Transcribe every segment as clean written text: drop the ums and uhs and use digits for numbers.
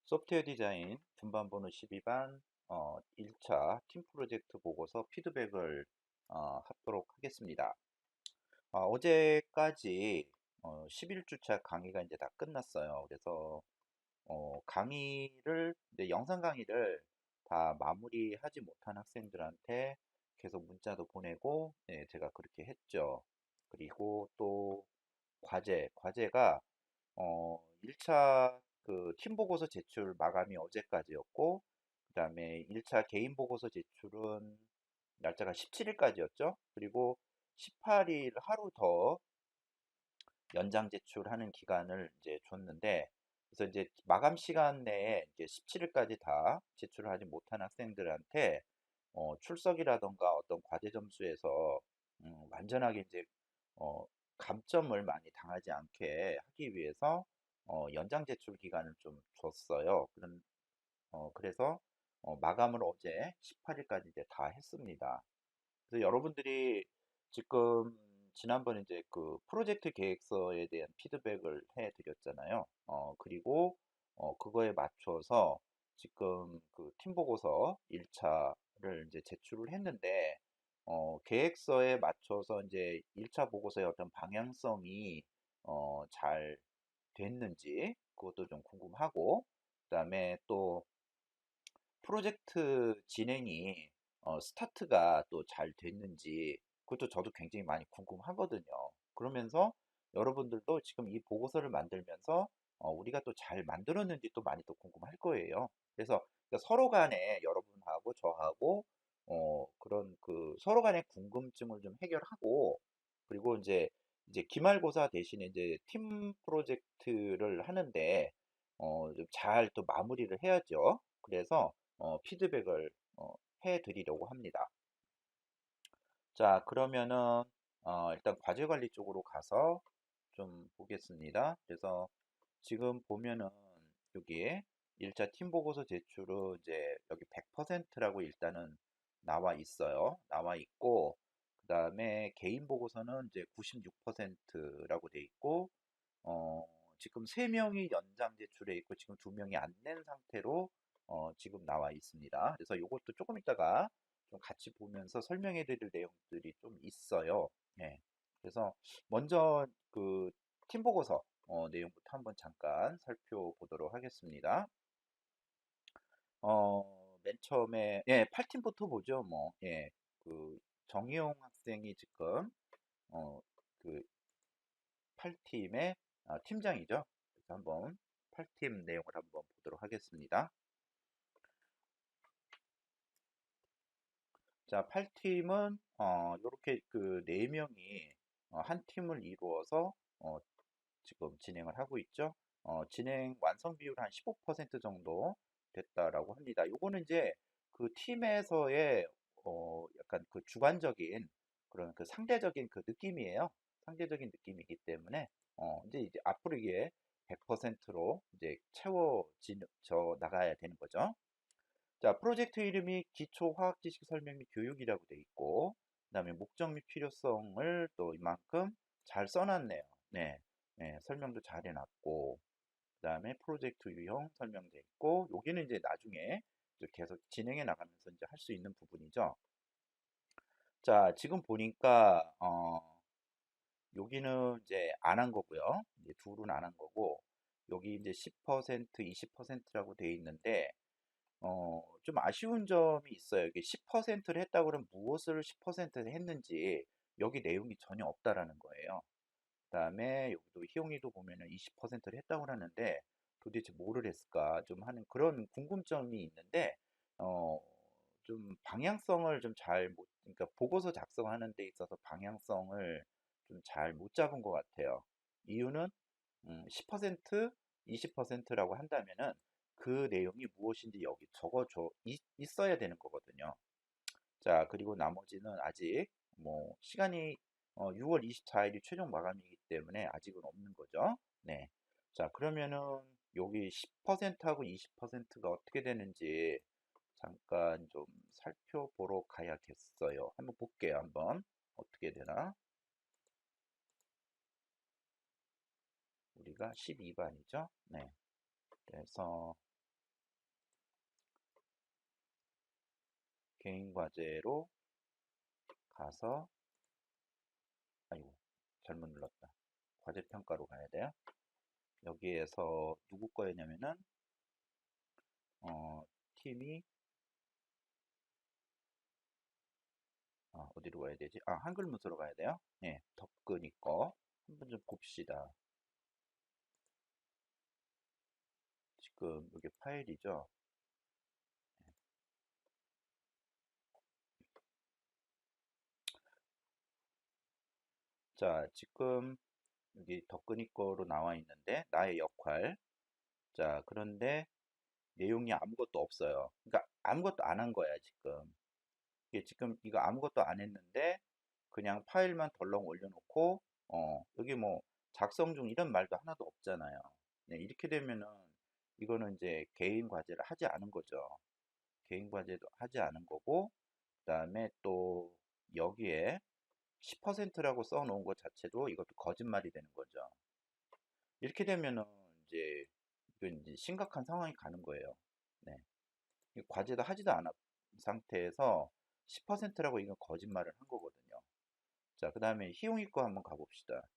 소프트웨어 디자인 분반번호 12반 1차 팀 프로젝트 보고서 피드백을 하도록 하겠습니다. 어제까지 11주차 강의가 이제 다 끝났어요. 그래서 강의를 이제 영상 강의를 다 마무리하지 못한 학생들한테 계속 문자도 보내고, 네, 제가 그렇게 했죠. 그리고 또 과제가 1차 그 팀 보고서 제출 마감이 어제까지였고, 그다음에 1차 개인 보고서 제출은 날짜가 17일까지였죠. 그리고 18일 하루 더 연장 제출하는 기간을 이제 줬는데, 그래서 이제 마감 시간 내에 이제 17일까지 다 제출을 하지 못한 학생들한테 출석이라던가 어떤 과제 점수에서 완전하게 이제 어, 감점을 많이 당하지 않게 하기 위해서 연장 제출 기간을 좀 줬어요. 그래서 마감을 어제 18일까지 이제 다 했습니다. 그래서 여러분들이 지금 지난번에 이제 그 프로젝트 계획서에 대한 피드백을 해드렸잖아요. 그리고 그거에 맞춰서 지금 그 팀 보고서 1차를 이제 제출을 했는데, 계획서에 맞춰서 이제 1차 보고서의 어떤 방향성이 잘 됐는지 그것도 좀 궁금하고, 그다음에 또 프로젝트 진행이 스타트가 또 잘 됐는지 그것도 저도 굉장히 많이 궁금하거든요. 그러면서 여러분들도 지금 이 보고서를 만들면서 우리가 또 잘 만들었는지 또 많이 또 궁금할 거예요. 그래서 그러니까 서로 간에 여러분하고 저하고 그런 그 서로 간의 궁금증을 좀 해결하고, 그리고 이제 기말고사 대신에 이제 팀 프로젝트를 하는데 좀 잘 또 마무리를 해야죠. 그래서 피드백을 해 드리려고 합니다. 자, 그러면은 일단 과제 관리 쪽으로 가서 좀 보겠습니다. 그래서 지금 보면은 여기에 1차 팀 보고서 제출은 이제 여기 100%라고 일단은 나와 있어요. 나와 있고, 그 다음에 개인 보고서는 이제 96%라고 돼 있고, 어, 지금 3명이 연장 제출해 있고 지금 2명이 안 낸 상태로 지금 나와 있습니다. 그래서 이것도 조금 이따가 좀 같이 보면서 설명해 드릴 내용들이 좀 있어요. 네. 그래서 먼저 그 팀 보고서 내용부터 한번 잠깐 살펴보도록 하겠습니다. 맨 처음에 예, 8팀부터 보죠. 뭐 예, 그 정희용 학생이 지금 그 8팀의 팀장이죠. 그래서 한번 8팀 내용을 한번 보도록 하겠습니다. 자, 8팀은 이렇게 그 4명이 한 팀을 이루어서 지금 진행을 하고 있죠. 진행 완성 비율 한 15% 정도 됐다라고 합니다. 요거는 이제 그 팀에서의 약간 그 주관적인 그런 그 상대적인 그 느낌이에요. 상대적인 느낌이기 때문에 이제 앞으로 이게 100%로 이제 채워져 나가야 되는 거죠. 자, 프로젝트 이름이 기초 화학 지식 설명 및 교육이라고 돼 있고, 그다음에 목적 및 필요성을 또 이만큼 잘 써놨네요. 네, 네, 설명도 잘 해놨고, 그다음에 프로젝트 유형 설명돼 있고, 여기는 이제 나중에 이제 계속 진행해 나가면서 이제 할 수 있는 부분이죠. 자, 지금 보니까 여기는 이제 안 한 거고요. 이제 둘은 안 한 거고, 여기 이제 10%, 20%라고 돼 있는데, 좀 아쉬운 점이 있어요. 이게 10%를 했다고 그러면 무엇을 10%를 했는지 여기 내용이 전혀 없다라는 거예요. 그다음에 여기도 희용이도 보면은 20%를 했다고 하는데 도대체 뭐를 했을까 좀 하는 그런 궁금점이 있는데 어, 좀 방향성을 좀 잘 못, 그러니까 보고서 작성하는 데 있어서 방향성을 좀 잘 못 잡은 것 같아요. 이유는 10%, 20%라고 한다면은 그 내용이 무엇인지 여기 적어줘 있어야 되는 거거든요. 자, 그리고 나머지는 아직 뭐 시간이 6월 24일이 최종 마감이기 때문에 아직은 없는 거죠. 네. 자, 그러면은 여기 10%하고 20%가 어떻게 되는지 잠깐 좀 살펴보러 가야겠어요. 한번 볼게요. 한번 어떻게 되나? 우리가 12반이죠. 네. 그래서 개인 과제로 가서, 아이고, 잘못 눌렀다. 과제 평가로 가야 돼요. 여기에서 누구 거였냐면은, 팀이, 어디로 가야 되지? 한글 문서로 가야 돼요. 네, 덕근이 거. 한번 좀 봅시다. 지금 여기 파일이죠. 자, 지금 여기 덕근이 거로 나와 있는데, 나의 역할. 자, 그런데 내용이 아무것도 없어요. 그러니까 아무것도 안 한 거야, 지금. 이게 지금 이거 아무것도 안 했는데, 그냥 파일만 덜렁 올려놓고, 여기 뭐, 작성 중 이런 말도 하나도 없잖아요. 네, 이렇게 되면은, 이거는 이제 개인 과제를 하지 않은 거죠. 개인 과제도 하지 않은 거고, 그 다음에 또 여기에 10%라고 써놓은 것 자체도 이것도 거짓말이 되는 거죠. 이렇게 되면은 이제 이건 이제 심각한 상황이 가는 거예요. 네. 이 과제도 하지도 않은 상태에서 10%라고 이건 거짓말을 한 거거든요. 자, 그 다음에 희용이 거 한번 가봅시다.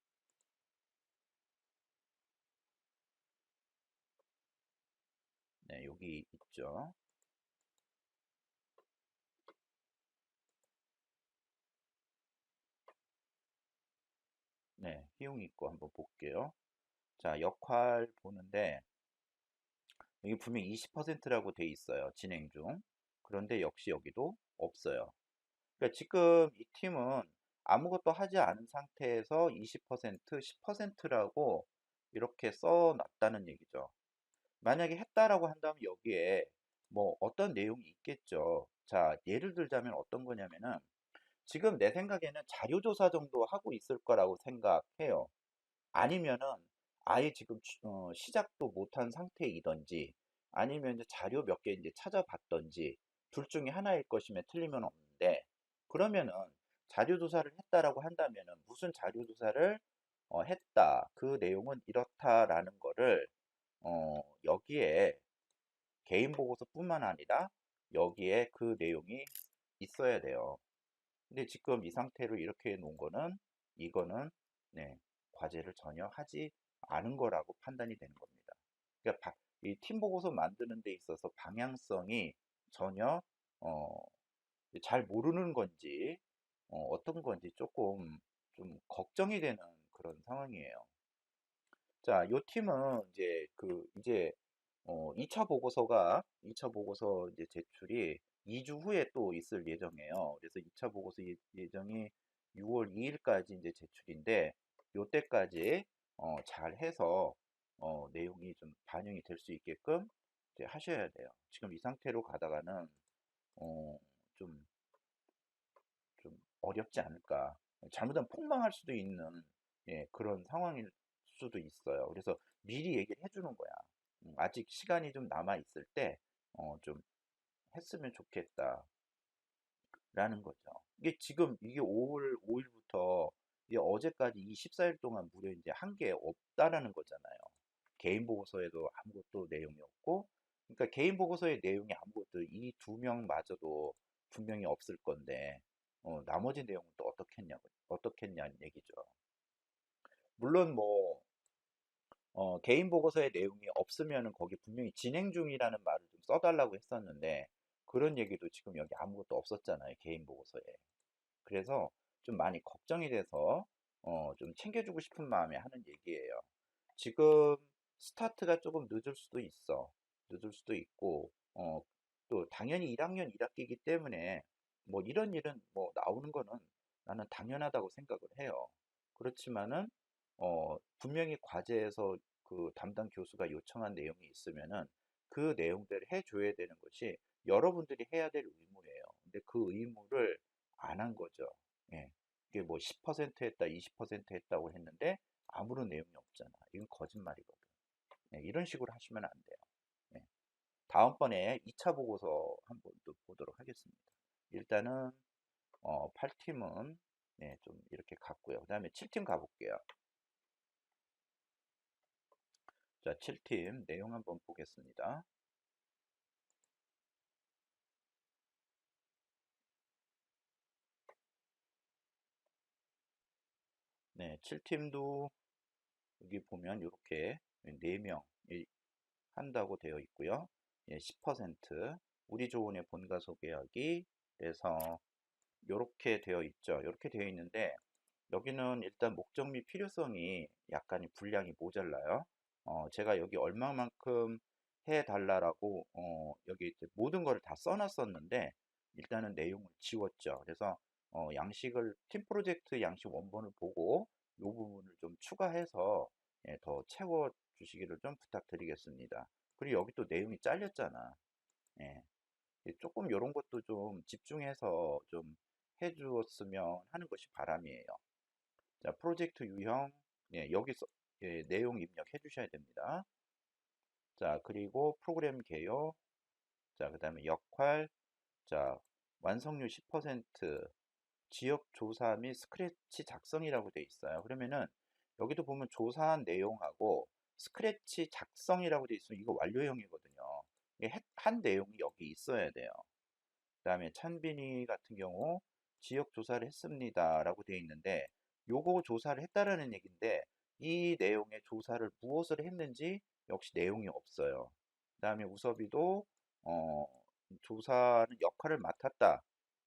네, 여기 있죠. 네, 희용이 거 한번 볼게요. 자, 역할 보는데 여기 분명히 20%라고 돼 있어요. 진행 중. 그런데 역시 여기도 없어요. 그러니까 지금 이 팀은 아무것도 하지 않은 상태에서 20%, 10%라고 이렇게 써놨다는 얘기죠. 만약에 했다라고 한다면 여기에 뭐 어떤 내용이 있겠죠. 자, 예를 들자면 어떤 거냐면은 지금 내 생각에는 자료조사 정도 하고 있을 거라고 생각해요. 아니면은 아예 지금 시작도 못한 상태이든지 아니면 이제 자료 몇 개 이제 찾아봤던지 둘 중에 하나일 것이면 틀리면 없는데 그러면은 자료 조사를 했다라고 한다면은 무슨 자료 조사를 했다. 그 내용은 이렇다라는 거를 여기에 개인 보고서뿐만 아니라 여기에 그 내용이 있어야 돼요. 근데 지금 이 상태로 이렇게 해 놓은 거는 이거는 네, 과제를 전혀 하지 않은 거라고 판단이 되는 겁니다. 그러니까 이 팀 보고서 만드는 데 있어서 방향성이 전혀 어, 잘 모르는 건지 어떤 건지 조금 좀 걱정이 되는 그런 상황이에요. 자, 요 팀은 이제 2차 보고서가 2차 보고서 이제 제출이 2주 후에 또 있을 예정이에요. 그래서 2차 보고서 예정이 6월 2일까지 이제 제출인데 요때까지 잘 해서 내용이 좀 반영이 될 수 있게끔 이제 하셔야 돼요. 지금 이 상태로 가다가는 어, 좀, 좀 어렵지 않을까. 잘못하면 폭망할 수도 있는 예, 그런 상황일 수도 있어요. 그래서 미리 얘기를 해주는 거야. 아직 시간이 좀 남아 있을 때, 좀 했으면 좋겠다라는 거죠. 이게 지금 이게 5월 5일부터 이게 어제까지 이 14일 동안 무려 이제 한 게 없다라는 거잖아요. 개인 보고서에도 아무것도 내용이 없고, 그러니까 개인 보고서의 내용이 아무것도 이 두 명마저도 분명히 없을 건데, 나머지 내용은 또 어떻겠냐는 얘기죠. 물론 뭐, 개인 보고서의 내용이 없으면은 거기 분명히 진행 중이라는 말을 좀 써달라고 했었는데, 그런 얘기도 지금 여기 아무것도 없었잖아요, 개인 보고서에. 그래서 좀 많이 걱정이 돼서, 좀 챙겨주고 싶은 마음에 하는 얘기예요. 지금 스타트가 조금 늦을 수도 있어. 늦을 수도 있고, 또 당연히 1학년 1학기이기 때문에 뭐 이런 일은 뭐 나오는 거는 나는 당연하다고 생각을 해요. 그렇지만은, 분명히 과제에서 그 담당 교수가 요청한 내용이 있으면은 그 내용들을 해줘야 되는 것이 여러분들이 해야 될 의무예요. 근데 그 의무를 안 한 거죠. 예. 이게 뭐 10% 했다, 20% 했다고 했는데 아무런 내용이 없잖아. 이건 거짓말이거든. 네, 이런 식으로 하시면 안 돼요. 네. 다음번에 2차 보고서 한번 또 보도록 하겠습니다. 일단은 8팀은 네, 좀 이렇게 갔고요. 그 다음에 7팀 가볼게요. 자, 7팀 내용 한번 보겠습니다. 네, 7팀도 여기 보면 이렇게 4명 한다고 되어 있고요. 예, 10% 우리 조은의 본가 소개하기 그래서 이렇게 되어 있죠. 이렇게 되어 있는데 여기는 일단 목적 및 필요성이 약간 분량이 모자라요. 제가 여기 얼마만큼 해달라고 여기 모든 거를 다 써놨었는데 일단은 내용을 지웠죠. 그래서 양식을 팀 프로젝트 양식 원본을 보고 이 부분을 좀 추가해서 예, 더 채워 주시기를 좀 부탁드리겠습니다. 그리고 여기 또 내용이 잘렸잖아. 예, 조금 이런 것도 좀 집중해서 좀 해주었으면 하는 것이 바람이에요. 자, 프로젝트 유형, 예, 여기서 예, 내용 입력해 주셔야 됩니다. 자, 그리고 프로그램 개요, 자, 그 다음에 역할, 자, 완성률 10%, 지역 조사 및 스크래치 작성이라고 돼 있어요. 그러면은 여기도 보면 조사한 내용하고 스크래치 작성이라고 돼 있으면 이거 완료형이거든요. 이게 한 내용이 여기 있어야 돼요. 그 다음에 찬빈이 같은 경우 지역 조사를 했습니다 라고 되어 있는데 요거 조사를 했다라는 얘기인데 이 내용의 조사를 무엇을 했는지 역시 내용이 없어요. 그 다음에 우섭이도 어, 조사는 역할을 맡았다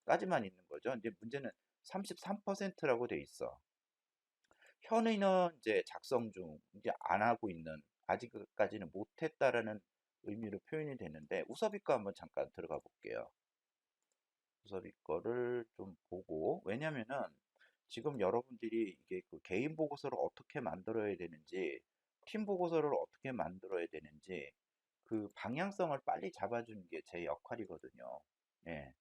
까지만 있는 거죠. 근데 문제는 33%라고 돼 있어. 현의는 이제 작성 중 이제 안 하고 있는 아직까지는 못했다라는 의미로 표현이 되는데 우섭이 거 한번 잠깐 들어가 볼게요. 우섭이 거를 좀 보고 왜냐면은 지금 여러분들이 이게 그 개인 보고서를 어떻게 만들어야 되는지 팀 보고서를 어떻게 만들어야 되는지 그 방향성을 빨리 잡아주는 게 제 역할이거든요. 예,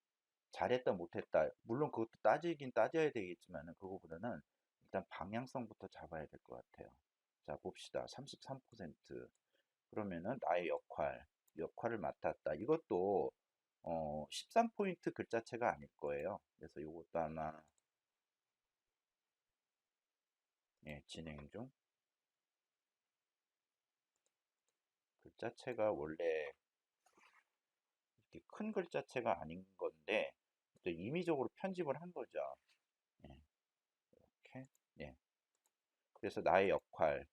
잘했다 못했다 물론 그것도 따지긴 따져야 되겠지만은 그거보다는 일단 방향성부터 잡아야 될 것 같아요. 자 봅시다. 33% 그러면은 나의 역할을 맡았다. 이것도 13포인트 글자체가 아닐 거예요. 그래서 이것도 아마 예, 진행 중 글자체가 원래 이렇게 큰 글자체가 아닌 건데 또 임의적으로 편집을 한 거죠. 예, 이렇게 예. 그래서 나의 역할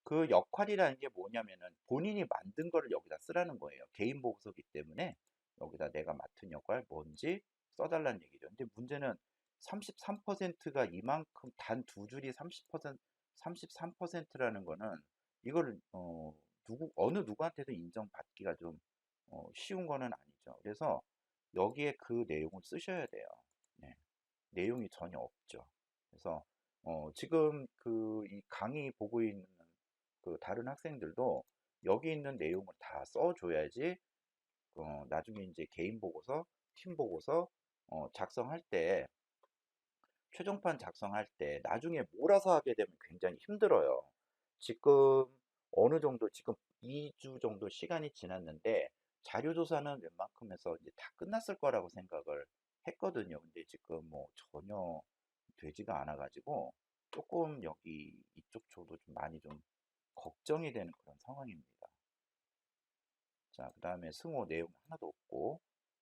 그 역할이라는 게 뭐냐면은 본인이 만든 거를 여기다 쓰라는 거예요. 개인 보고서기 때문에 여기다 내가 맡은 역할 뭔지 써달라는 얘기죠. 근데 문제는 33%가 이만큼 단 두 줄이 30% 33%라는 거는 이거를 어느 누구한테도 인정받기가 좀 쉬운 거는 아니죠. 그래서 여기에 그 내용을 쓰셔야 돼요. 네. 내용이 전혀 없죠. 그래서 지금 그 이 강의 보고 있는 그 다른 학생들도 여기 있는 내용을 다 써줘야지 나중에 이제 개인 보고서, 팀 보고서 작성할 때 최종판 작성할 때 나중에 몰아서 하게 되면 굉장히 힘들어요. 지금 어느 정도 지금 2주 정도 시간이 지났는데 자료 조사는 웬만큼 해서 이제 다 끝났을 거라고 생각을 했거든요. 근데 지금 뭐 전혀 되지가 않아 가지고 조금 여기 이쪽 저도 좀 많이 좀 걱정이 되는 그런 상황입니다. 자, 그다음에 승호 내용 하나도 없고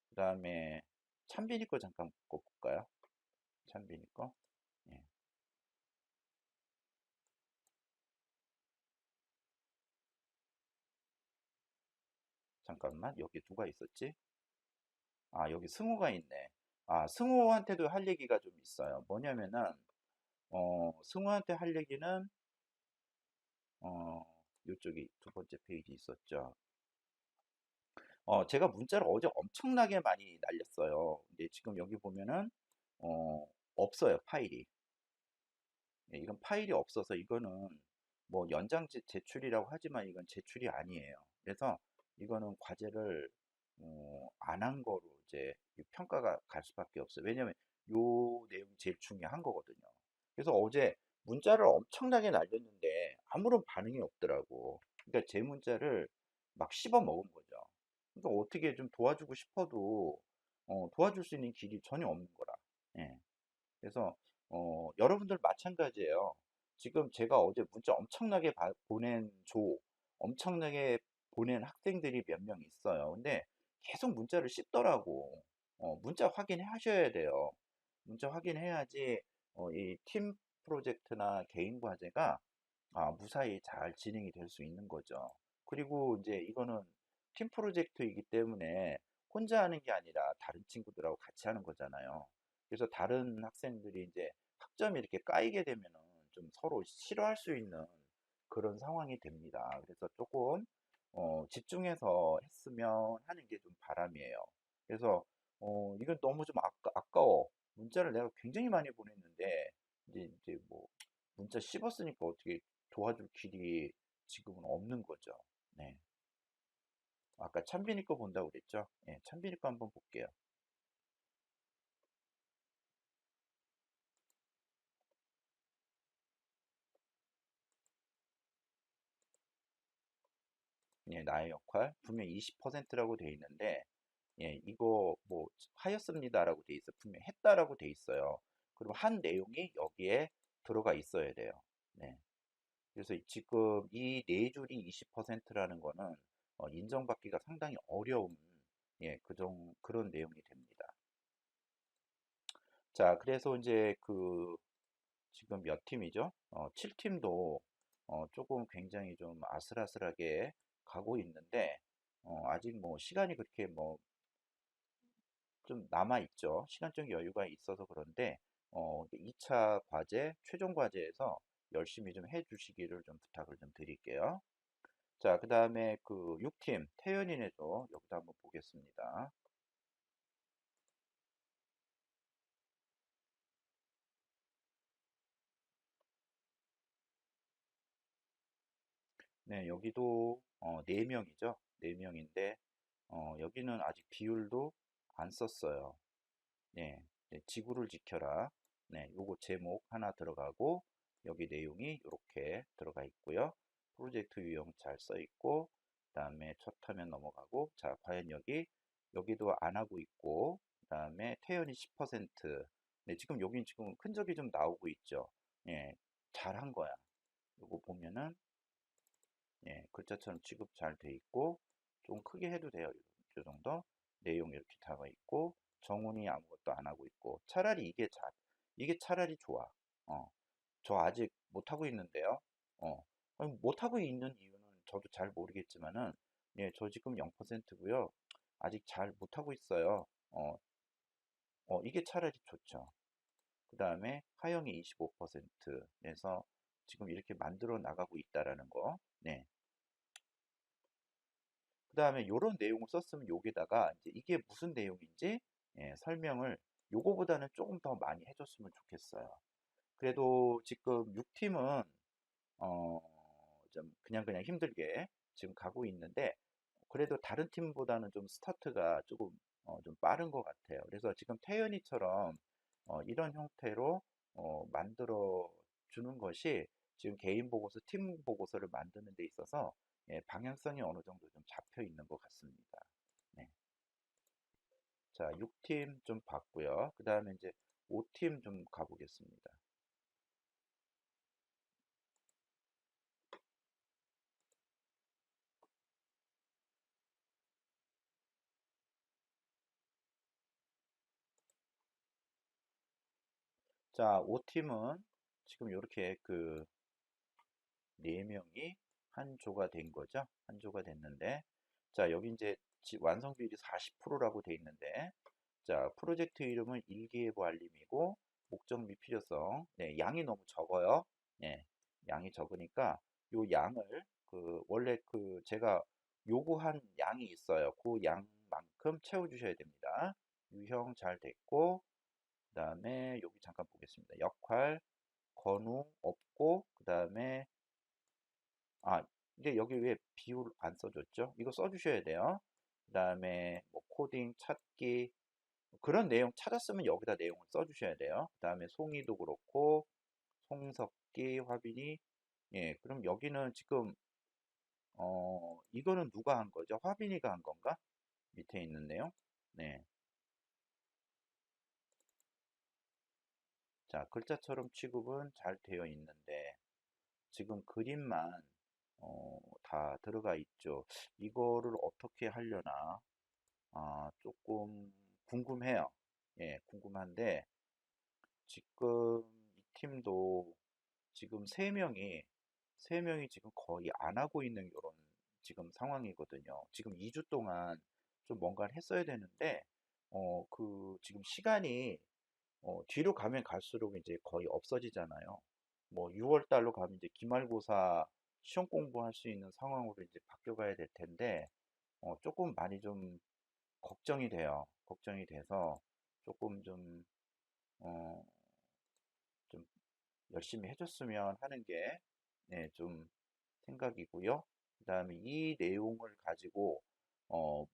그다음에 찬빈이 거 잠깐 볼까요? 찬빈이 거. 예. 잠깐만, 여기 누가 있었지? 아, 여기 승우가 있네. 아, 승우한테도 할 얘기가 좀 있어요. 뭐냐면은, 승우한테 할 얘기는, 어, 요쪽이 두 번째 페이지 있었죠. 제가 문자를 어제 엄청나게 많이 날렸어요. 근데 지금 여기 보면은, 어, 없어요, 파일이. 예, 이건 파일이 없어서 이거는 뭐 연장 제출이라고 하지만 이건 제출이 아니에요. 그래서 이거는 과제를 안 한 거로 이제 평가가 갈 수밖에 없어요. 왜냐면 요 내용이 제일 중요한 거거든요. 그래서 어제 문자를 엄청나게 날렸는데 아무런 반응이 없더라고. 그러니까 제 문자를 막 씹어 먹은 거죠. 그러니까 어떻게 좀 도와주고 싶어도 도와줄 수 있는 길이 전혀 없는 거라. 예. 그래서 여러분들 마찬가지예요. 지금 제가 어제 문자 엄청나게 보낸 엄청나게 보낸 학생들이 몇 명 있어요. 근데 계속 문자를 씹더라고. 문자 확인하셔야 돼요. 문자 확인해야지 이 팀 프로젝트나 개인 과제가 무사히 잘 진행이 될 수 있는 거죠. 그리고 이제 이거는 팀 프로젝트이기 때문에 혼자 하는 게 아니라 다른 친구들하고 같이 하는 거잖아요. 그래서 다른 학생들이 이제 학점이 이렇게 까이게 되면은 좀 서로 싫어할 수 있는 그런 상황이 됩니다. 그래서 조금 집중해서 했으면 하는 게 좀 바람이에요. 그래서 이건 너무 좀 아까워. 문자를 내가 굉장히 많이 보냈는데 이제 뭐 문자 씹었으니까 어떻게 도와줄 길이 지금은 없는 거죠. 네. 아까 찬빈이 거 본다고 그랬죠? 네, 찬빈이 거 한번 볼게요. 예, 나의 역할 분명 20%라고 돼 있는데 예, 이거 뭐 하였습니다라고 돼 있어. 분명 했다라고 돼 있어요. 그럼 한 내용이 여기에 들어가 있어야 돼요. 네. 그래서 지금 이 네 줄이 20%라는 거는 인정받기가 상당히 어려운 예, 그런 내용이 됩니다. 자, 그래서 이제 지금 몇 팀이죠? 7팀도 조금 굉장히 좀 아슬아슬하게 가고 있는데 아직 뭐 시간이 그렇게 뭐 좀 남아 있죠. 시간적 여유가 있어서 그런데 2차 과제, 최종 과제에서 열심히 좀 해주시기를 좀 부탁을 좀 드릴게요. 자, 그 다음에 그 6팀 태연이네도 여기도 한번 보겠습니다. 네, 여기도 4명이죠. 4명인데 여기는 아직 비율도 안 썼어요. 네, 네, 지구를 지켜라. 네, 요거 제목 하나 들어가고 여기 내용이 이렇게 들어가 있고요. 프로젝트 유형 잘 써 있고 그다음에 첫 화면 넘어가고 자, 과연 여기도 안 하고 있고 그다음에 태연이 10%. 네, 지금 여긴 지금 흔적이 좀 나오고 있죠. 예, 잘한 거야. 요거 보면은 예, 글자처럼 취급 잘 돼 있고 좀 크게 해도 돼요. 이 정도 내용 이렇게 다가 있고 정훈이 아무것도 안 하고 있고 차라리 이게 차라리 좋아. 저 아직 못 하고 있는데요. 아니, 못 하고 있는 이유는 저도 잘 모르겠지만은 예, 저 지금 0%고요. 아직 잘 못 하고 있어요. 이게 차라리 좋죠. 그 다음에 하영이 25%에서 지금 이렇게 만들어 나가고 있다라는 거. 네. 그 다음에 요런 내용을 썼으면 여기다가 이제 이게 무슨 내용인지 예, 설명을 요거보다는 조금 더 많이 해줬으면 좋겠어요. 그래도 지금 6팀은 어, 좀 그냥 힘들게 지금 가고 있는데 그래도 다른 팀보다는 좀 스타트가 조금 좀 빠른 것 같아요. 그래서 지금 태연이처럼 이런 형태로 만들어 주는 것이 지금 개인 보고서, 팀 보고서를 만드는 데 있어서 예, 방향성이 어느 정도 좀 잡혀 있는 것 같습니다. 네. 자, 6팀 좀 봤고요. 그 다음에 이제 5팀 좀 가보겠습니다. 자, 5팀은 지금 이렇게 그 4명이 한 조가 된 거죠. 한 조가 됐는데, 자, 여기 이제 완성 비율이 40%라고 돼 있는데, 자, 프로젝트 이름은 일기예보 알림이고, 목적 및 필요성. 네, 양이 너무 적어요. 네, 양이 적으니까, 요 양을, 원래 제가 요구한 양이 있어요. 그 양만큼 채워주셔야 됩니다. 유형 잘 됐고, 그 다음에 여기 잠깐 보겠습니다. 역할, 건우 없고, 그 다음에 아, 이게 여기 왜 비율 안 써줬죠? 이거 써주셔야 돼요. 그 다음에 뭐 코딩, 찾기 그런 내용 찾았으면 여기다 내용을 써주셔야 돼요. 그 다음에 송이도 그렇고 송석기, 화빈이 예, 그럼 여기는 지금 이거는 누가 한 거죠? 화빈이가 한 건가? 밑에 있는 내용. 네, 자 글자처럼 취급은 잘 되어 있는데 지금 그림만 다 들어가 있죠. 이거를 어떻게 하려나? 조금 궁금해요. 예, 궁금한데, 지금 이 팀도 지금 세 명이 지금 거의 안 하고 있는 이런 지금 상황이거든요. 지금 2주 동안 좀 뭔가를 했어야 되는데, 지금 시간이 뒤로 가면 갈수록 이제 거의 없어지잖아요. 뭐 6월 달로 가면 이제 기말고사 시험 공부할 수 있는 상황으로 이제 바뀌어가야 될 텐데, 조금 많이 좀 걱정이 돼요. 걱정이 돼서 조금 어, 좀 열심히 해줬으면 하는 게, 네, 좀 생각이고요. 그다음에 이 내용을 가지고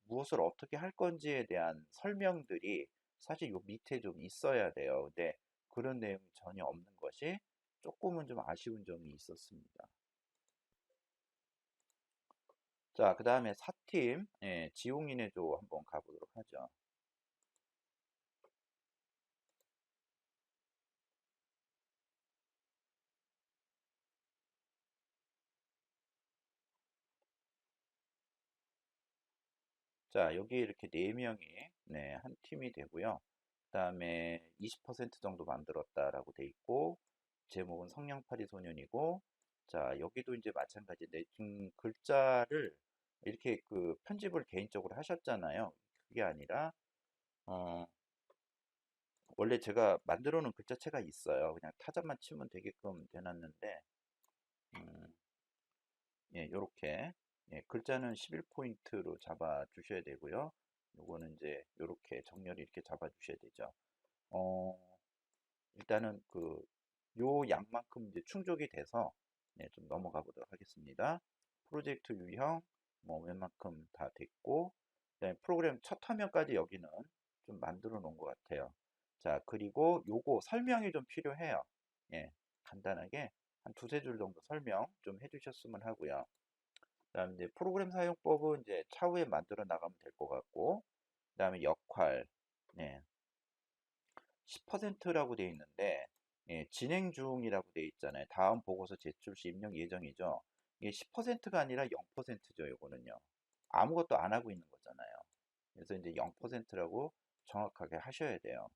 무엇을 어떻게 할 건지에 대한 설명들이 사실 요 밑에 좀 있어야 돼요. 근데 그런 내용이 전혀 없는 것이 조금은 좀 아쉬운 점이 있었습니다. 자, 그다음에 4팀, 예, 지용인해조 한번 가보도록 하죠. 자, 여기 이렇게 4명이 네, 한 팀이 되고요. 그다음에 20% 정도 만들었다라고 돼 있고 제목은 성냥팔이 소년이고 자, 여기도 이제 마찬가지인데 글자를 이렇게 그 편집을 개인적으로 하셨잖아요. 그게 아니라 어, 원래 제가 만들어 놓은 글자체가 있어요. 그냥 타자만 치면 되게끔 해놨는데 음, 예, 요렇게 예, 글자는 11포인트로 잡아 주셔야 되고요. 요거는 이제 요렇게 정렬이 이렇게 잡아 주셔야 되죠. 어, 일단은 요 양만큼 이제 충족이 돼서 네, 좀 넘어가 보도록 하겠습니다. 프로젝트 유형 뭐 웬만큼 다 됐고 그다음에 프로그램 첫 화면까지 여기는 좀 만들어 놓은 것 같아요. 자, 그리고 요거 설명이 좀 필요해요. 예, 간단하게 한 두세 줄 정도 설명 좀 해주셨으면 하고요. 그다음에 이제 프로그램 사용법은 이제 차후에 만들어 나가면 될 것 같고, 그다음에 역할, 네, 10%라고 되어 있는데, 예, 진행 중이라고 되어 있잖아요. 다음 보고서 제출 시 입력 예정이죠. 이게 10%가 아니라 0%죠, 이거는요. 아무것도 안 하고 있는 거잖아요. 그래서 이제 0%라고 정확하게 하셔야 돼요.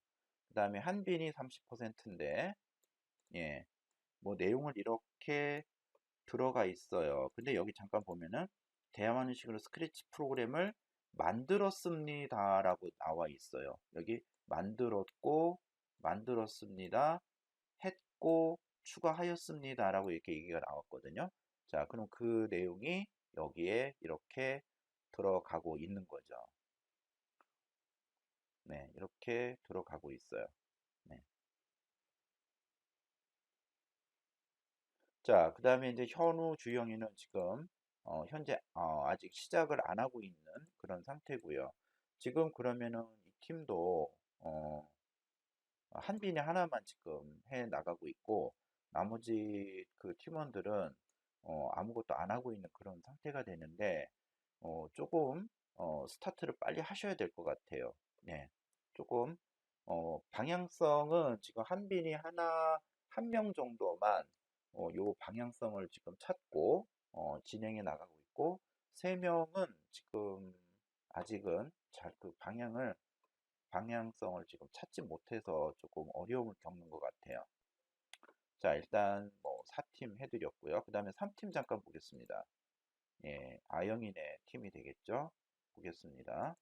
그다음에 한빈이 30%인데, 예, 뭐 내용을 이렇게 들어가 있어요. 근데 여기 잠깐 보면은 대화하는 식으로 스크래치 프로그램을 만들었습니다라고 나와 있어요. 여기 만들었고 만들었습니다. 했고 추가하였습니다라고 이렇게 얘기가 나왔거든요. 자, 그럼 그 내용이 여기에 이렇게 들어가고 있는 거죠. 네, 이렇게 들어가고 있어요. 네. 자, 그 다음에 이제 현우 주영이는 지금 현재 아직 시작을 안 하고 있는 그런 상태고요. 지금 그러면은 이 팀도 한빈이 하나만 지금 해 나가고 있고 나머지 그 팀원들은 아무것도 안 하고 있는 그런 상태가 되는데 조금 스타트를 빨리 하셔야 될 것 같아요. 네, 조금 방향성은 지금 한빈이 한 명 정도만 요 방향성을 지금 찾고 진행해 나가고 있고 세 명은 지금 아직은 잘 그 방향성을 지금 찾지 못해서 조금 어려움을 겪는 것 같아요. 자, 일단 뭐 4팀 해드렸고요. 그 다음에 3팀 잠깐 보겠습니다. 예, 아영이네 팀이 되겠죠? 보겠습니다.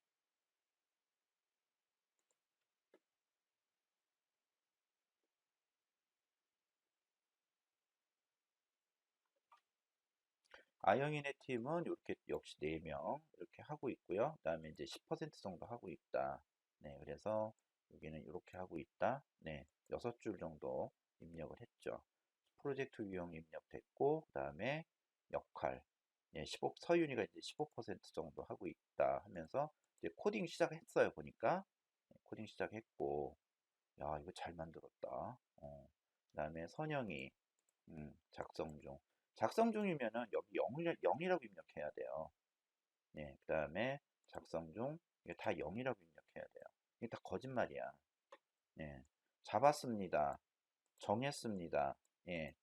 아영이네 팀은 이렇게 역시 4명 이렇게 하고 있고요. 그다음에 이제 10% 정도 하고 있다. 네, 그래서 여기는 이렇게 하고 있다. 네, 6줄 정도 입력을 했죠. 프로젝트 유형 입력됐고, 그다음에 역할. 예, 15, 서윤이가 이제 15% 정도 하고 있다 하면서 이제 코딩 시작했어요, 보니까. 네, 코딩 시작했고, 야, 이거 잘 만들었다. 그다음에 선영이 작성 중. 작성 중이면은 여기 0이라고 입력해야 돼요. 예, 그 다음에 작성 중. 이게 다 0이라고 입력해야 돼요. 이게 다 거짓말이야. 예, 잡았습니다. 정했습니다. 예,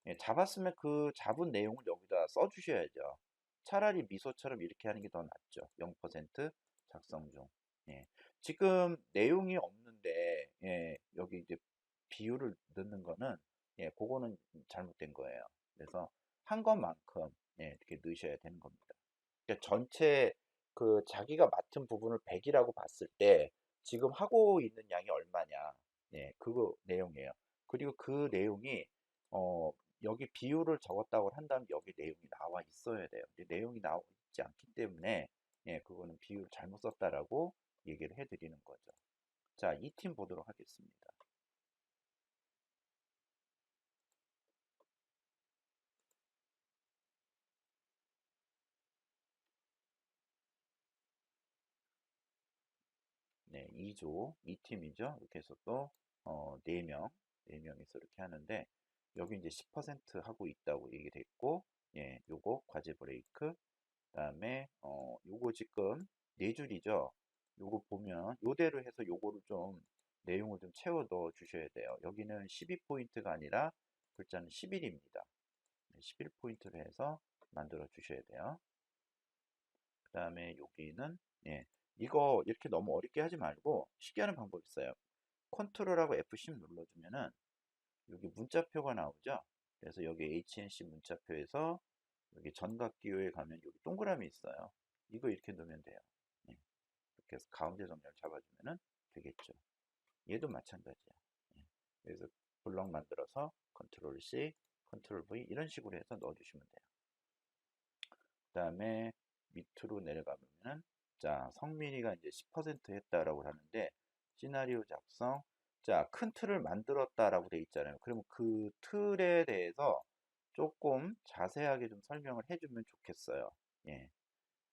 예, 잡았으면 그 잡은 내용을 여기다 써주셔야죠. 차라리 미소처럼 이렇게 하는 게 더 낫죠. 0% 작성 중. 예, 지금 내용이 없는데, 예, 여기 이제 비율을 넣는 거는 예, 그거는 잘못된 거예요. 그래서 한 것만큼 예, 이렇게 넣으셔야 되는 겁니다. 그러니까 전체 그 자기가 맡은 부분을 100이라고 봤을 때 지금 하고 있는 양이 얼마냐. 예, 그거 내용이에요. 그리고 그 내용이 어, 여기 비율을 적었다고 한다면 여기 내용이 나와 있어야 돼요. 근데 내용이 나와 있지 않기 때문에 예, 그거는 비율을 잘못 썼다라고 얘기를 해드리는 거죠. 자, 이 팀 보도록 하겠습니다. 네, 2조, 2팀이죠. 이렇게 해서 또 4명, 4명이서 이렇게 하는데 여기 이제 10% 하고 있다고 얘기됐고 예, 요거 과제 브레이크 그다음에 요거 지금 네 줄이죠. 요거 보면 요대로 해서 요거를 좀 내용을 좀 채워 넣어 주셔야 돼요. 여기는 12포인트가 아니라 글자는 11입니다. 11포인트로 해서 만들어 주셔야 돼요. 그 다음에 여기는 예, 이거 이렇게 너무 어렵게 하지 말고 쉽게 하는 방법이 있어요. 컨트롤하고 F10 눌러주면은 여기 문자표가 나오죠. 그래서 여기 HNC 문자표에서 여기 전각기호에 가면 여기 동그라미 있어요. 이거 이렇게 넣으면 돼요. 예, 이렇게 해서 가운데 정렬 잡아주면은 되겠죠. 얘도 마찬가지야. 예, 그래서 블럭 만들어서 컨트롤 C, 컨트롤 V 이런 식으로 해서 넣어주시면 돼요. 그 다음에 밑으로 내려가보면은 자 성민이가 이제 10% 했다라고 하는데 시나리오 작성 자 큰 틀을 만들었다라고 돼 있잖아요. 그러면 그 틀에 대해서 조금 자세하게 좀 설명을 해주면 좋겠어요. 예.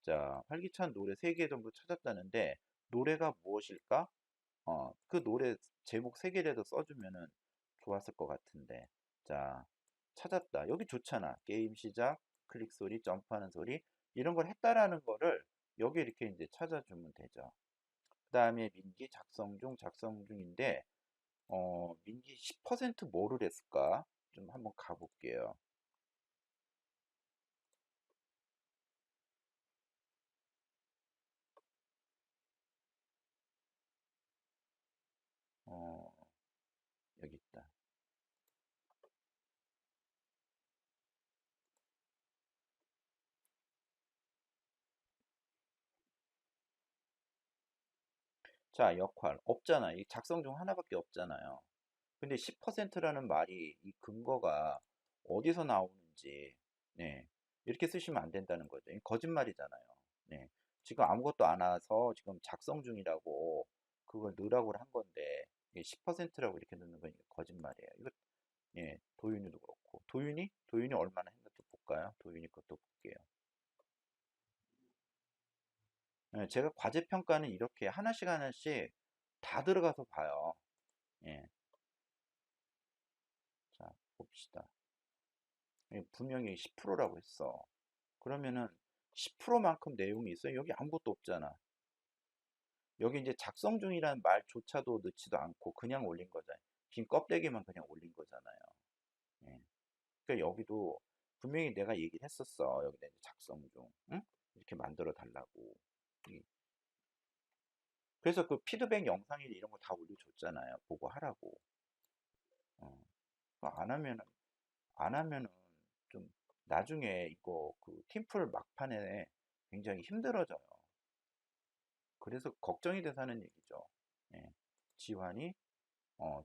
자 활기찬 노래 3개 정도 찾았다는데 노래가 무엇일까? 그 노래 제목 3개라도 써주면은 좋았을 것 같은데 자 찾았다 여기 좋잖아 게임 시작 클릭 소리 점프하는 소리 이런 걸 했다라는 거를 여기 이렇게 이제 찾아주면 되죠. 그 다음에 민기 작성 중인데 민기 10% 뭐를 했을까 좀 한번 가볼게요. 어 여기 있다. 자 역할 없잖아 이 작성 중 하나밖에 없잖아요. 근데 10%라는 말이 이 근거가 어디서 나오는지 네, 이렇게 쓰시면 안 된다는 거죠. 이 거짓말이잖아요. 네, 지금 아무것도 안 와서 지금 작성 중이라고 그걸 넣으라고 한 건데 10%라고 이렇게 넣는 건 거짓말이에요. 이거 예, 도윤이도 그렇고 도윤이 얼마나 했는지 볼까요? 도윤이 것도 볼게요. 예, 제가 과제 평가는 이렇게 하나씩 하나씩 다 들어가서 봐요. 예, 자 봅시다. 분명히 10%라고 했어. 그러면은 10%만큼 내용이 있어요. 여기 아무것도 없잖아. 여기 이제 작성 중이라는 말조차도 넣지도 않고 그냥 올린 거잖아요. 빈 껍데기만 그냥 올린 거잖아요. 예. 그러니까 여기도 분명히 내가 얘기를 했었어. 여기다 이제 작성 중, 응? 이렇게 만들어 달라고. 이- 그래서 그 피드백 영상이나 이런 거 다 올려줬잖아요. 보고 하라고. 어. 그거 안 하면은 좀 나중에 이거 그 팀플 막판에 굉장히 힘들어져요. 그래서 걱정이 돼서 하는 얘기죠. 예. 지환이,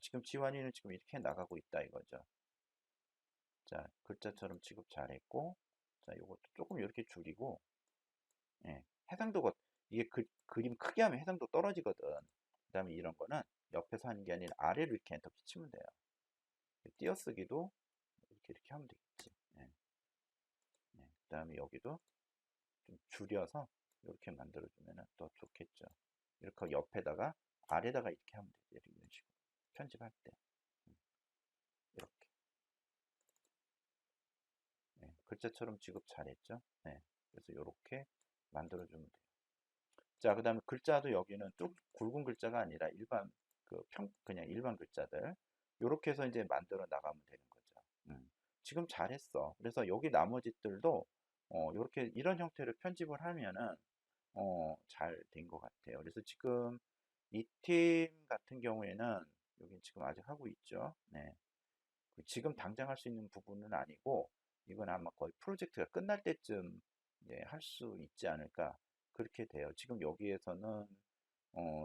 지금 지환이는 지금 이렇게 나가고 있다 이거죠. 자, 글자처럼 취급 잘했고, 자, 요것도 조금 이렇게 줄이고, 예. 해상도가, 이게 그림 크게 하면 해상도 떨어지거든. 그 다음에 이런 거는 옆에서 하는 게 아니라 아래로 이렇게 엔터 치면 돼요. 띄어쓰기도 이렇게 하면 되겠지. 예. 예. 그 다음에 여기도 좀 줄여서 이렇게 만들어주면 더 좋겠죠. 이렇게 옆에다가 아래다가 이렇게 하면 되죠. 이런 식으로. 편집할 때. 이렇게. 네, 글자처럼 지급 잘했죠. 네, 그래서 이렇게 만들어주면 돼요. 자, 그 다음에 글자도 여기는 쭉 굵은 글자가 아니라 일반 그냥 일반 글자들 이렇게 해서 이제 만들어 나가면 되는 거죠. 지금 잘했어. 그래서 여기 나머지들도 이렇게 이런 형태로 편집을 하면은 잘 된 것 같아요. 그래서 지금 이 팀 같은 경우에는 여긴 지금 아직 하고 있죠. 네. 지금 당장 할 수 있는 부분은 아니고 이건 아마 거의 프로젝트가 끝날 때쯤 할 수 있지 않을까 그렇게 돼요. 지금 여기에서는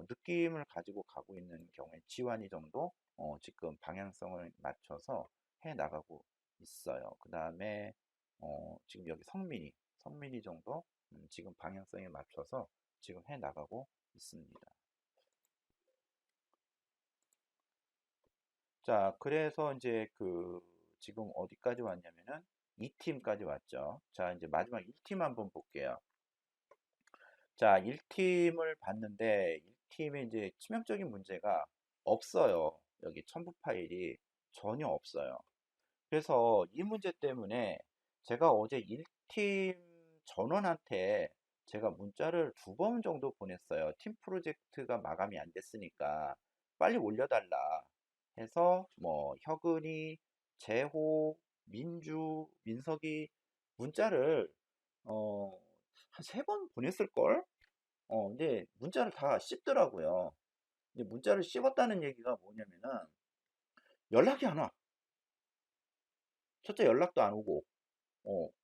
느낌을 가지고 가고 있는 경우에 지완이 정도 지금 방향성을 맞춰서 해 나가고 있어요. 그 다음에 지금 여기 성민이 정도 지금 방향성에 맞춰서 지금 해 나가고 있습니다. 자, 그래서 이제 지금 어디까지 왔냐면은 2팀까지 왔죠. 자, 이제 마지막 1팀 한번 볼게요. 자, 1팀을 봤는데 1팀에 이제 치명적인 문제가 없어요. 여기 첨부 파일이 전혀 없어요. 그래서 이 문제 때문에 제가 어제 1팀 전원한테 제가 문자를 2번 정도 보냈어요. 팀 프로젝트가 마감이 안 됐으니까 빨리 올려달라 해서 뭐 혁은이, 재호, 민주, 민석이 문자를 어, 한 3번 보냈을걸? 근데 문자를 다 씹더라고요. 이제 문자를 씹었다는 얘기가 뭐냐면은 연락이 안 와. 첫째 연락도 안 오고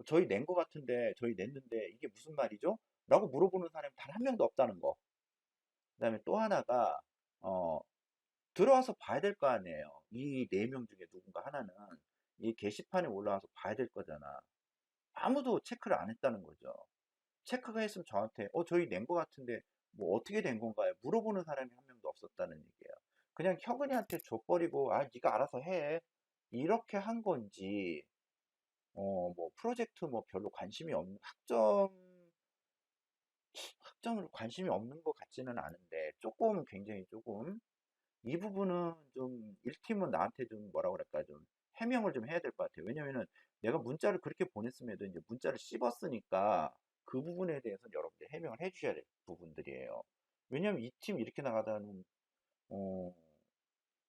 저희 낸 거 같은데 저희 냈는데 이게 무슨 말이죠? 라고 물어보는 사람이 단 한 명도 없다는 거. 그다음에 또 하나가 어, 들어와서 봐야 될 거 아니에요. 이 네 명 중에 누군가 하나는 이 게시판에 올라와서 봐야 될 거잖아. 아무도 체크를 안 했다는 거죠. 체크가 했으면 저한테 저희 낸 거 같은데 뭐 어떻게 된 건가요? 물어보는 사람이 한 명도 없었다는 얘기예요. 그냥 혁은이한테 줘버리고 네가 알아서 해. 이렇게 한 건지 뭐 프로젝트 뭐 별로 관심이 없는 학점을 관심이 없는 것 같지는 않은데 조금 굉장히 조금 이 부분은 좀 1팀은 나한테 좀 뭐라 그럴까 좀 해명을 좀 해야 될 것 같아요. 왜냐면은 내가 문자를 그렇게 보냈음에도 이제 문자를 씹었으니까 그 부분에 대해서는 여러분들 해명을 해주셔야 될 부분들이에요. 왜냐면 이 팀 이렇게 나가다는 어,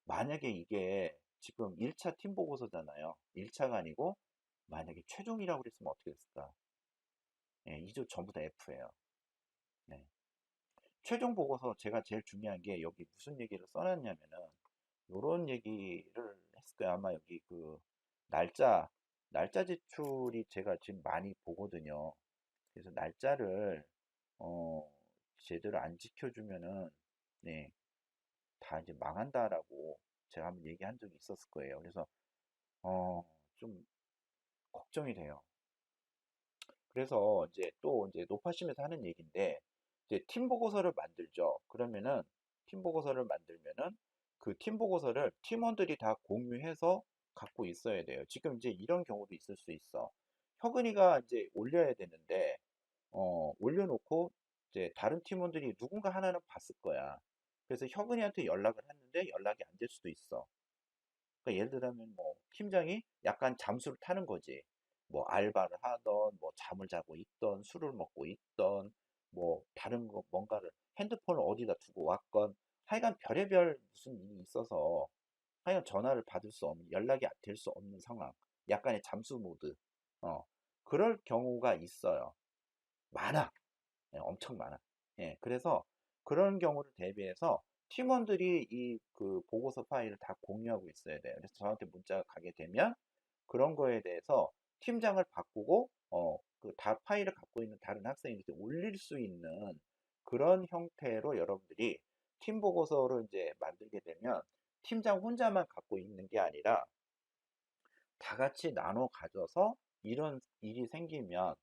만약에 이게 지금 1차 팀 보고서잖아요. 1차가 아니고 만약에 최종이라고 그랬으면 어떻게 됐을까? 예, 2조 전부 다 F예요. 네. 최종 보고서 제가 제일 중요한 게 여기 무슨 얘기를 써놨냐면은 요런 얘기를 했을 거예요. 아마 여기 날짜 제출이 제가 지금 많이 보거든요. 그래서 날짜를 어, 제대로 안 지켜주면은 네, 다 이제 망한다라고 제가 한번 얘기한 적이 있었을 거예요. 그래서 어, 좀 걱정이 돼요. 그래서 이제 또 이제 높아심에서 하는 얘기인데 이제 팀 보고서를 만들죠. 그러면은 팀 보고서를 만들면은 그 팀 보고서를 팀원들이 다 공유해서 갖고 있어야 돼요. 지금 이제 이런 경우도 있을 수 있어. 혁은이가 이제 올려야 되는데 올려놓고 이제 다른 팀원들이 누군가 하나는 봤을 거야. 그래서 혁은이한테 연락을 했는데 연락이 안 될 수도 있어. 그러니까 예를 들면 뭐 팀장이 약간 잠수를 타는 거지. 뭐 알바를 하던 뭐 잠을 자고 있던 술을 먹고 있던 뭐 다른 거 뭔가를 핸드폰을 어디다 두고 왔건 하여간 별의별 무슨 일이 있어서 하여간 전화를 받을 수 없는 연락이 될 수 없는 상황. 약간의 잠수 모드. 그럴 경우가 있어요. 많아. 예, 엄청 많아. 예, 그래서 그런 경우를 대비해서 팀원들이 이 보고서 파일을 다 공유하고 있어야 돼요. 그래서 저한테 문자가 가게 되면 그런 거에 대해서 팀장을 바꾸고 다 파일을 갖고 있는 다른 학생에게 올릴 수 있는 그런 형태로 여러분들이 팀 보고서를 이제 만들게 되면 팀장 혼자만 갖고 있는 게 아니라 다 같이 나눠 가져서 이런 일이 생기면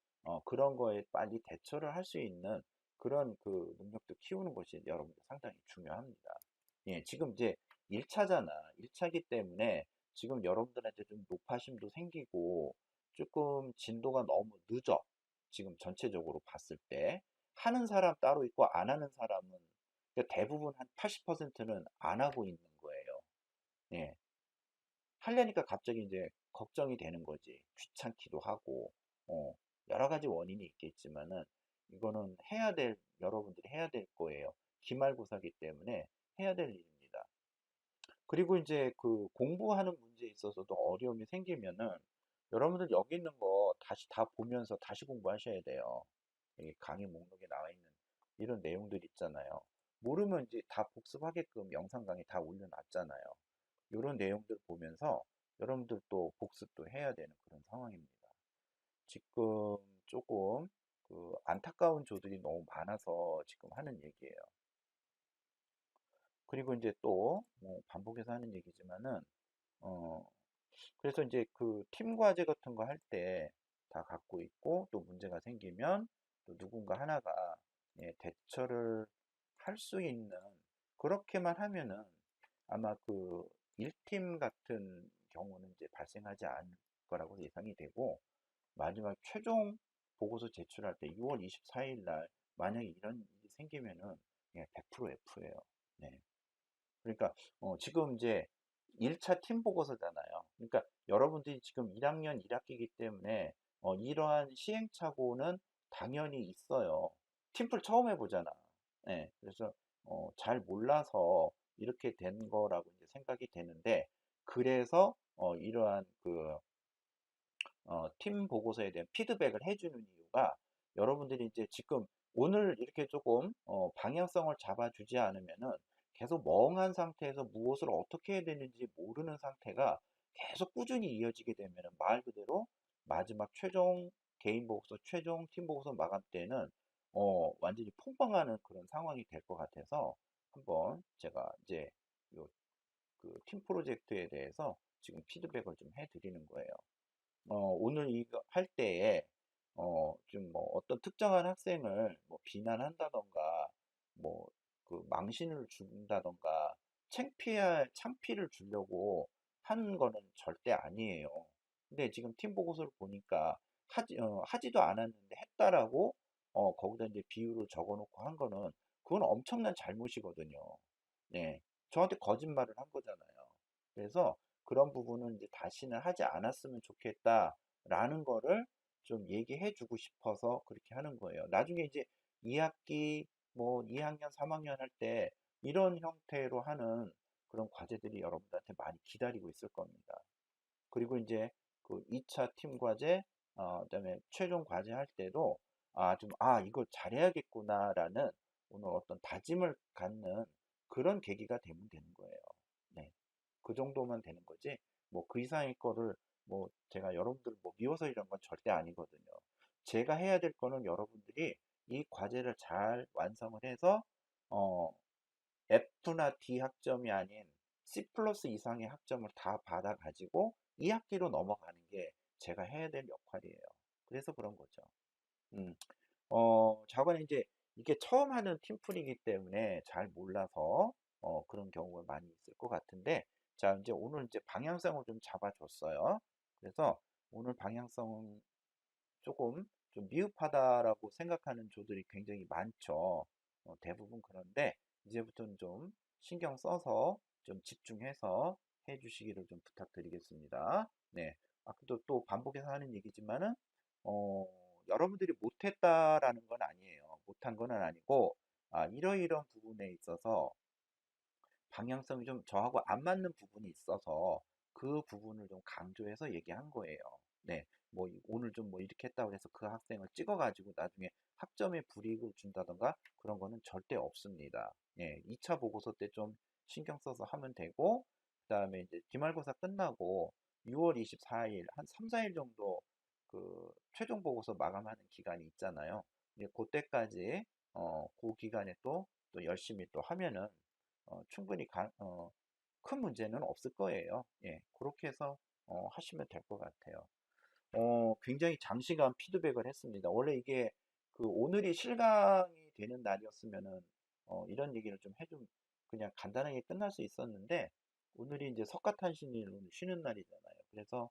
그런 거에 빨리 대처를 할 수 있는 그런 능력도 키우는 것이 여러분들 상당히 중요합니다. 예, 지금 이제 1차잖아. 1차기 때문에 지금 여러분들한테 좀 높아심도 생기고 조금 진도가 너무 늦어. 지금 전체적으로 봤을 때. 하는 사람 따로 있고 안 하는 사람은 그러니까 대부분 한 80%는 안 하고 있는 거예요. 예. 하려니까 갑자기 이제 걱정이 되는 거지. 귀찮기도 하고, 어, 여러 가지 원인이 있겠지만은, 이거는 여러분들이 해야 될 거예요. 기말고사기 때문에 해야 될 일입니다. 그리고 이제 공부하는 문제에 있어서도 어려움이 생기면은, 여러분들 여기 있는 거 다시 다 보면서 다시 공부하셔야 돼요. 여기 강의 목록에 나와 있는 이런 내용들 있잖아요. 모르면 이제 다 복습하게끔 영상 강의 다 올려놨잖아요. 이런 내용들 보면서 여러분들도 복습도 해야 되는 그런 상황입니다. 지금 조금 그 안타까운 조들이 너무 많아서 지금 하는 얘기예요. 그리고 이제 또 뭐 반복해서 하는 얘기지만은 어 그래서 이제 그 팀 과제 같은 거 할 때 다 갖고 있고 또 문제가 생기면 또 누군가 하나가 예, 대처를 할 수 있는 그렇게만 하면은 아마 그 1팀 같은 경우는 이제 발생하지 않을 거라고 예상이 되고 마지막 최종 보고서 제출할 때 6월 24일 날 만약에 이런 일이 생기면은 예, 100% F예요. 네. 그러니까 지금 이제 1차 팀 보고서잖아요. 그러니까 여러분들이 지금 1학년 1학기이기 때문에 이러한 시행착오는 당연히 있어요. 팀플 처음 해보잖아. 네, 그래서 잘 몰라서 이렇게 된 거라고 이제 생각이 되는데 그래서 이러한 그 팀 보고서에 대한 피드백을 해주는 이유가 여러분들이 이제 지금 오늘 이렇게 조금 방향성을 잡아주지 않으면은 계속 멍한 상태에서 무엇을 어떻게 해야 되는지 모르는 상태가 계속 꾸준히 이어지게 되면은 말 그대로 마지막 최종 개인 보고서, 최종 팀 보고서 마감 때는 완전히 폭망하는 그런 상황이 될 것 같아서 한번 제가 이제 요 그 팀 프로젝트에 대해서 지금 피드백을 좀 해드리는 거예요. 오늘 이거 할 때에, 좀 뭐 어떤 특정한 학생을 뭐 비난한다던가, 뭐 그 망신을 준다던가, 창피를 주려고 하는 거는 절대 아니에요. 근데 지금 팀 보고서를 보니까 하지도 않았는데 했다라고, 거기다 이제 비율을 적어 놓고 한 거는, 그건 엄청난 잘못이거든요. 네. 저한테 거짓말을 한 거잖아요. 그래서 그런 부분은 이제 다시는 하지 않았으면 좋겠다라는 거를 좀 얘기해 주고 싶어서 그렇게 하는 거예요. 나중에 이제 2학기, 뭐 2학년, 3학년 할 때 이런 형태로 하는 그런 과제들이 여러분들한테 많이 기다리고 있을 겁니다. 그리고 이제 그 2차 팀 과제, 그다음에 최종 과제 할 때도 이거 잘해야겠구나라는 오늘 어떤 다짐을 갖는 그런 계기가 되면 되는 거예요. 네. 그 정도만 되는 거지, 뭐 그 이상의 거를 뭐 제가 여러분들 뭐 미워서 이런 건 절대 아니거든요. 제가 해야 될 거는 여러분들이 이 과제를 잘 완성을 해서 어, F나 D 학점이 아닌 C 플러스 이상의 학점을 다 받아가지고 2학기로 넘어가는 게 제가 해야 될 역할이에요. 그래서 그런 거죠. 음, 자관은 이제 이게 처음 하는 팀플이기 때문에 잘 몰라서 그런 경우가 많이 있을 것 같은데, 자, 이제 오늘 이제 방향성을 좀 잡아줬어요. 그래서 오늘 방향성은 조금 좀 미흡하다라고 생각하는 조들이 굉장히 많죠. 대부분 그런데 이제부터는 좀 신경 써서 좀 집중해서 해 주시기를 좀 부탁드리겠습니다. 네. 또 반복해서 하는 얘기지만은, 어, 여러분들이 못했다라는 건 아니에요. 못한 건 아니고, 이러이러한 부분에 있어서 방향성이 좀 저하고 안 맞는 부분이 있어서 그 부분을 좀 강조해서 얘기한 거예요. 네, 뭐 오늘 좀 뭐 이렇게 했다고 해서 그 학생을 찍어가지고 나중에 학점에 불이익을 준다던가 그런 거는 절대 없습니다. 예, 2차 보고서 때 좀 신경 써서 하면 되고, 그다음에 이제 기말고사 끝나고 6월 24일 한 3, 4일 정도 그 최종 보고서 마감하는 기간이 있잖아요. 이제 그때까지 그 기간에 또 열심히 또 하면은 충분히 큰 문제는 없을 거예요. 예, 그렇게 해서 하시면 될 것 같아요. 굉장히 장시간 피드백을 했습니다. 원래 이게 그 오늘이 실강이 되는 날이었으면은 이런 얘기를 좀 해좀 그냥 간단하게 끝날 수 있었는데 오늘이 이제 석가탄신일로 쉬는 날이잖아요. 그래서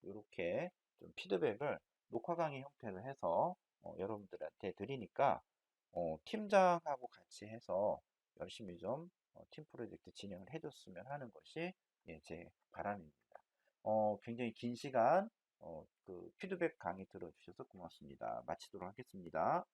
이렇게 좀 피드백을 녹화 강의 형태로 해서 여러분들한테 드리니까 팀장하고 같이 해서 열심히 좀 팀 프로젝트 진행을 해줬으면 하는 것이 예, 제 바람입니다. 굉장히 긴 시간 그 피드백 강의 들어주셔서 고맙습니다. 마치도록 하겠습니다.